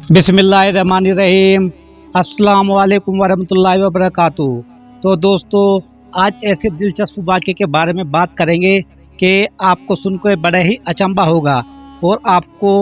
बिस्मिल्लाहिर्रहमानिर्रहीम। अस्सलाम वालेकुम वरहमतुल्लाहि वबरकातुहू। तो दोस्तों, आज ऐसे दिलचस्प वाक़े के बारे में बात करेंगे कि आपको सुनकर बड़ा ही अचंभा होगा और आपको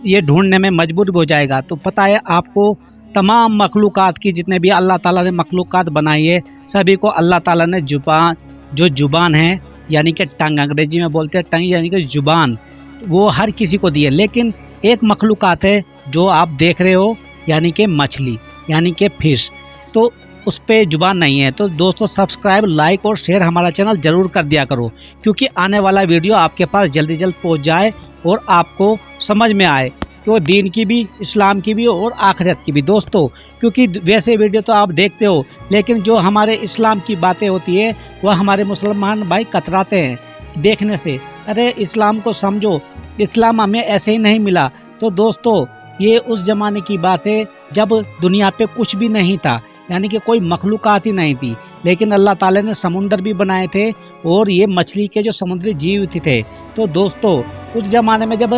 ये ढूंढने में मजबूर हो जाएगा। तो पता है आपको, तमाम मखलूक़ात की जितने भी अल्लाह ताला ने मखलूक़ात बनाई है, सभी को अल्लाह ताला ने जुबान है, यानी कि टंग, अंग्रेजी में बोलते हैं टंग यानी कि जुबान, वो हर किसी को दी है। लेकिन एक मखलूक़ात है जो आप देख रहे हो, यानी कि मछली, यानी कि फिश, तो उस पर जुबान नहीं है। तो दोस्तों, सब्सक्राइब, लाइक और शेयर हमारा चैनल ज़रूर कर दिया करो, क्योंकि आने वाला वीडियो आपके पास जल्दी जल्द पहुंच जाए और आपको समझ में आए कि वो दीन की भी, इस्लाम की भी और आखिरत की भी। दोस्तों, क्योंकि वैसे वीडियो तो आप देखते हो, लेकिन जो हमारे इस्लाम की बातें होती है वह हमारे मुसलमान भाई कतराते हैं देखने से। अरे इस्लाम को समझो, इस्लाम हमें ऐसे ही नहीं मिला। तो दोस्तों, ये उस ज़माने की बात है जब दुनिया पे कुछ भी नहीं था, यानी कि कोई मखलूक़ात ही नहीं थी, लेकिन अल्लाह ताला ने समुंदर भी बनाए थे और ये मछली के जो समुद्री जीव थे। तो दोस्तों, उस ज़माने में जब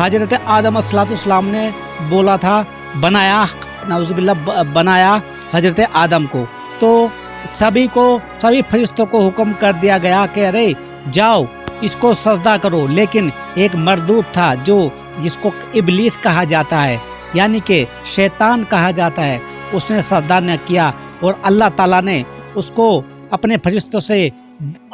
हज़रत आदम अलैहिस्सलाम ने बोला था, बनाया, नाउज़ुबिल्लाह, बनाया हज़रत आदम को, तो सभी फरिश्तों को हुक्म कर दिया गया कि अरे जाओ इसको सजदा करो। लेकिन एक मरदूद था जिसको इबलीस कहा जाता है, यानी कि शैतान कहा जाता है, उसने सजदा न किया और अल्लाह ताला ने उसको अपने फरिश्तों से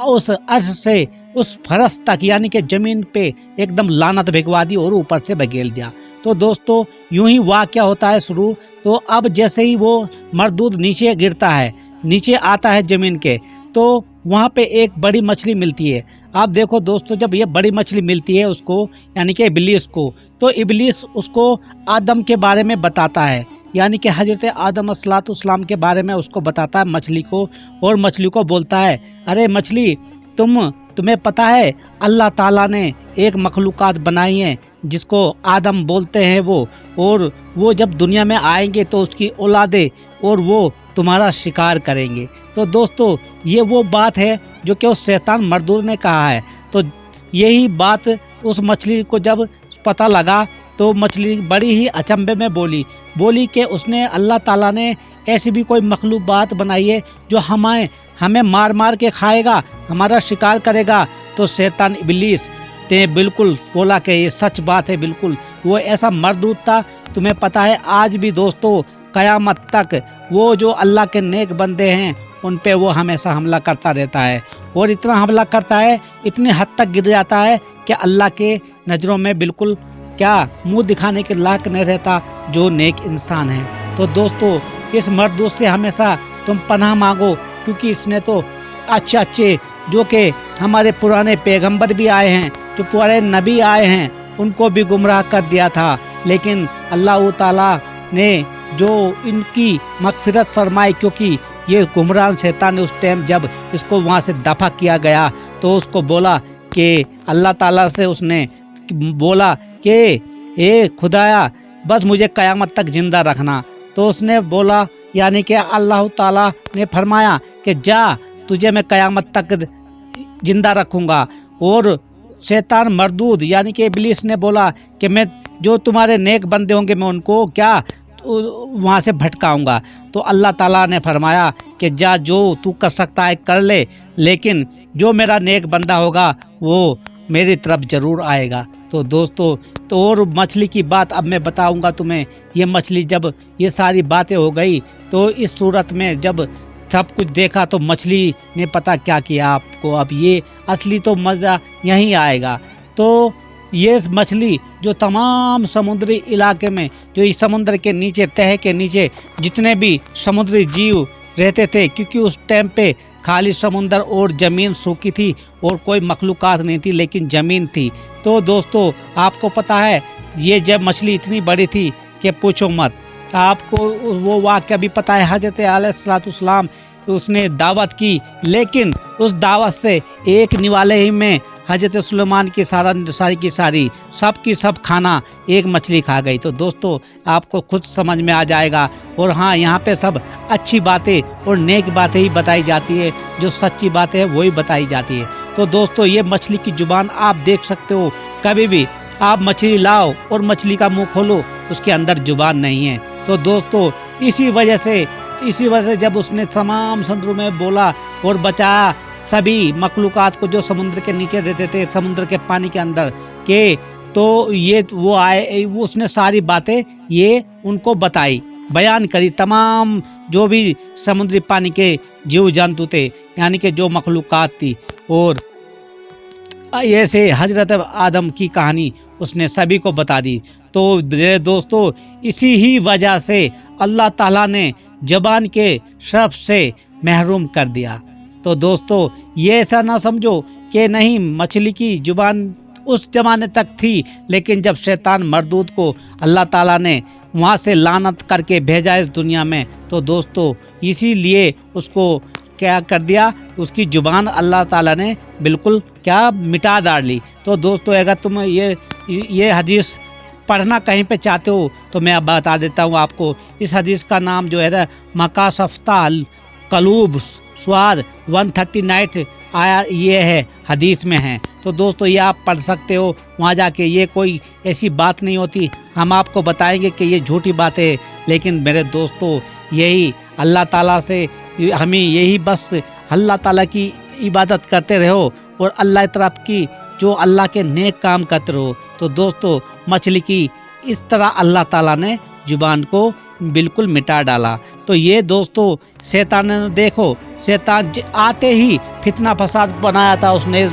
उस अर्श से उस फरश तक, यानी कि ज़मीन पे एकदम लानत भिजवा दी और ऊपर से बगेल दिया। तो दोस्तों, यूं ही वाक़या होता है शुरू। तो अब जैसे ही वो मरदूद नीचे गिरता है, नीचे आता है ज़मीन के, तो वहाँ पे एक बड़ी मछली मिलती है। आप देखो दोस्तों, जब ये बड़ी मछली मिलती है उसको, यानी कि इबलीस को, तो इबलीस उसको आदम के बारे में बताता है, यानी कि हज़रत आदम अलैहिस्सलाम के बारे में उसको बताता है मछली को, और मछली को बोलता है, अरे मछली, तुम्हें पता है अल्लाह ताला ने एक मखलूक़ात बनाई है जिसको आदम बोलते हैं और वो जब दुनिया में आएंगे तो उसकी औलादे और वो तुम्हारा शिकार करेंगे। तो दोस्तों, ये वो बात है जो कि उस शैतान मरदूद ने कहा है। तो यही बात उस मछली को जब पता लगा तो मछली बड़ी ही अचंभे में बोली कि उसने, अल्लाह ताला ने ऐसी भी कोई मखलूक़ात बनाई है जो हमें मार मार के खाएगा, हमारा शिकार करेगा। तो शैतान इबलीस ने बिल्कुल बोला कि ये सच बात है, बिल्कुल वो ऐसा मरदूद था। तुम्हें पता है आज भी दोस्तों, क़यामत तक वो जो अल्लाह के नेक बंदे हैं उन पे वो हमेशा हमला करता रहता है, और इतना हमला करता है, इतनी हद तक गिर जाता है कि अल्लाह के नज़रों में बिल्कुल मुंह दिखाने के लायक नहीं रहता जो नेक इंसान है। तो दोस्तों, इस मरदूद से हमेशा तुम पनाह मांगो, क्योंकि इसने तो अच्छे जो कि हमारे पुराने पैगंबर भी आए हैं, जो पुराने नबी आए हैं, उनको भी गुमराह कर दिया था। लेकिन अल्लाह ताला ने जो इनकी मग़फ़िरत फरमाई, क्योंकि ये गुमराह शैतान ने उस टाइम जब इसको वहाँ से दफा किया गया तो उसको बोला कि अल्लाह ताला से उसने बोला कि ए खुदाया, बस मुझे क़यामत तक ज़िंदा रखना। तो उसने बोला, यानी कि अल्लाह ताला ने फरमाया कि जा, तुझे मैं क़यामत तक ज़िंदा रखूँगा। और शैतान मरदूद, यानी कि इबलीस ने बोला कि मैं जो तुम्हारे नेक बंदे होंगे मैं उनको वहाँ से भटकाऊँगा। तो अल्लाह ताला ने फरमाया कि जा, जो तू कर सकता है कर ले, लेकिन जो मेरा नेक बंदा होगा वो मेरी तरफ ज़रूर आएगा। तो दोस्तों, तो और मछली की बात अब मैं बताऊंगा तुम्हें। ये मछली, जब ये सारी बातें हो गई तो इस सूरत में जब सब कुछ देखा तो मछली ने पता क्या किया आपको। अब ये असली तो मज़ा यहीं आएगा। तो ये मछली जो तमाम समुद्री इलाके में, जो इस समुद्र के नीचे, तह के नीचे जितने भी समुद्री जीव रहते थे, क्योंकि उस टाइम पे खाली समुंदर और ज़मीन सूखी थी और कोई मखलूक़ात नहीं थी, लेकिन ज़मीन थी। तो दोस्तों, आपको पता है ये जब मछली इतनी बड़ी थी कि पूछो मत। आपको वो वाक़या भी पता है, हज़रत अलैहिस्सलाम उसने दावत की, लेकिन उस दावत से एक निवाले ही में हज़रत सुलेमान की सारी सब खाना एक मछली खा गई। तो दोस्तों, आपको खुद समझ में आ जाएगा। और हाँ, यहाँ पे सब अच्छी बातें और नेक बातें ही बताई जाती है, जो सच्ची बातें हैं वही बताई जाती है। तो दोस्तों, ये मछली की ज़ुबान आप देख सकते हो। कभी भी आप मछली लाओ और मछली का मुंह खोलो اس کے اندر زبان نہیں ہے۔ تو دوستو اسی وجہ سے جب اس نے تمام سمندروں میں بولا اور بچایا سبھی مخلوقات کو جو سمندر کے نیچے رہتے تھے، سمندر کے پانی کے اندر کہ تو یہ وہ آئے، اس نے ساری باتیں یہ ان کو بتائی، بیان کری، تمام جو بھی سمندری پانی کے جیو جنتو تھے یعنی کہ جو مخلوقات تھی، اور ایسے حضرت آدم کی کہانی اس نے سبھی کو بتا دی۔ تو دوستو اسی ہی وجہ سے اللہ تعالیٰ نے زبان کے شرف سے محروم کر دیا۔ تو دوستو یہ ایسا نہ سمجھو کہ نہیں، مچھلی کی زبان اس زمانے تک تھی، لیکن جب شیطان مردود کو اللہ تعالیٰ نے وہاں سے لعنت کر کے بھیجا اس دنیا میں، تو دوستو اسی لیے اس کو کیا کر دیا، اس کی زبان اللہ تعالیٰ نے بالکل کیا مٹا ڈالی۔ تو دوستو اگر تم یہ حدیث پڑھنا کہیں پہ چاہتے ہو تو میں اب بتا دیتا ہوں آپ کو۔ اس حدیث کا نام جو ہے مکاشفۃ القلوب سواد 139 آیا یہ ہے، حدیث میں ہے۔ تو دوستو یہ آپ پڑھ سکتے ہو وہاں جا کے، یہ کوئی ایسی بات نہیں ہوتی، ہم آپ کو بتائیں گے کہ یہ جھوٹی بات ہے، لیکن میرے دوستو یہی اللہ تعالیٰ سے ہمیں یہی بس اللہ تعالیٰ کی عبادت کرتے رہو اور اللہ طرف کی جو اللہ کے نیک کام کرتے رہو۔ تو دوستو مچھلی کی اس طرح اللہ تعالیٰ نے زبان کو بالکل مٹا ڈالا۔ تو یہ دوستو شیطان نے دیکھو، شیطان آتے ہی فتنہ فساد بنایا تھا اس نے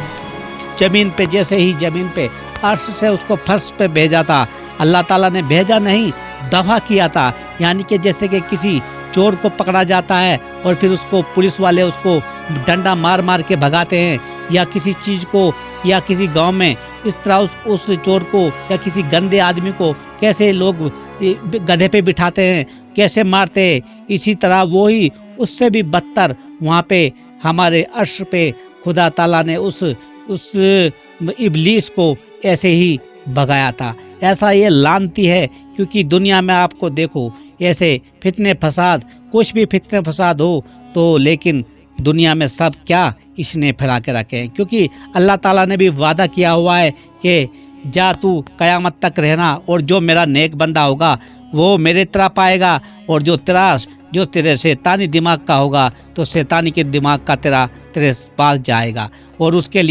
زمین پہ، جیسے ہی زمین پہ عرش سے اس کو فرش پہ بھیجا تھا، اللہ تعالیٰ نے بھیجا نہیں، دفع کیا تھا۔ یعنی کہ جیسے کہ کسی چور کو پکڑا جاتا ہے اور پھر اس کو پولیس والے اس کو ڈنڈا مار مار کے بھگاتے ہیں، یا کسی چیز کو یا کسی گاؤں میں اس طرح اس چور کو یا کسی گندے آدمی کو کیسے لوگ گدھے پہ بٹھاتے ہیں، کیسے مارتے ہیں، اسی طرح وہی اس سے بھی بدتر وہاں پہ ہمارے عرش پہ خدا تعالیٰ نے اس ابلیس کو ایسے ہی بھگایا تھا۔ ایسا یہ لعنتی ہے، کیونکہ دنیا میں آپ کو دیکھو ایسے فتنے فساد، کچھ بھی فتنے فساد ہو تو لیکن دنیا میں سب کیا اس نے پھیلا کے رکھے ہیں، کیونکہ اللہ تعالیٰ نے بھی وعدہ کیا ہوا ہے کہ جا تو قیامت تک رہنا، اور جو میرا نیک بندہ ہوگا وہ میرے طرف آئے گا، اور جو تیرے شیطانی دماغ کا ہوگا تو شیطانی کے دماغ کا تیرے پاس جائے گا، اور اس کے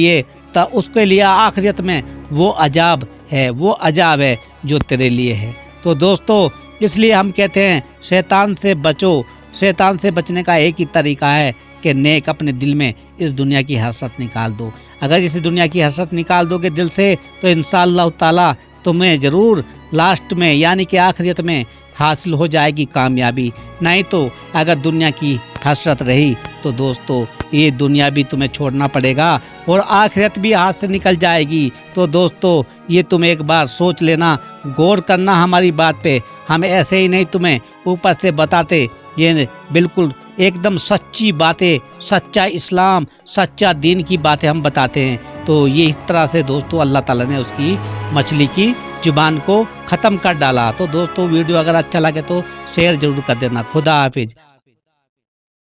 لیے آخرت میں وہ عذاب ہے جو تیرے لیے ہے۔ تو دوستو اس لیے ہم کہتے ہیں شیطان سے بچو۔ شیطان سے بچنے کا ایک ہی طریقہ ہے کہ نیک اپنے دل میں اس دنیا کی حسرت نکال دو۔ اگر اس دنیا کی حسرت نکال دو گے دل سے تو انشاءاللہ تعالیٰ تمہیں ضرور لاسٹ میں یعنی کہ آخرت میں حاصل ہو جائے گی کامیابی۔ نہیں تو اگر دنیا کی حسرت رہی تو دوستو یہ دنیا بھی تمہیں چھوڑنا پڑے گا اور آخرت بھی ہاتھ سے نکل جائے گی۔ تو دوستو یہ تم ایک بار سوچ لینا، غور کرنا ہماری بات پہ۔ ہم ایسے ہی نہیں تمہیں اوپر سے بتاتے، یہ بالکل ایک دم سچی باتیں، سچا اسلام، سچا دین کی باتیں ہم بتاتے ہیں۔ تو یہ اس طرح سے دوستو اللہ تعالیٰ نے اس کی مچھلی کی زبان کو ختم کر ڈالا۔ تو دوستو ویڈیو اگر اچھا لگے تو شیئر ضرور کر دینا۔ خدا حافظ۔